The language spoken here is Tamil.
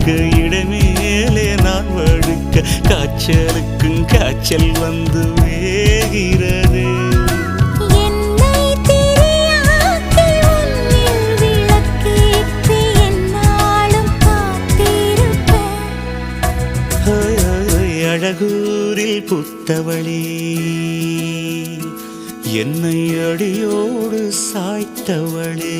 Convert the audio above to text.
இருக்க இடமேலே நான் வழுக்க காய்ச்சலுக்கும் காய்ச்சல் வந்து வேகிறது. அழகூரில் புத்தவளே என்னை அடியோடு சாய்த்தவளே.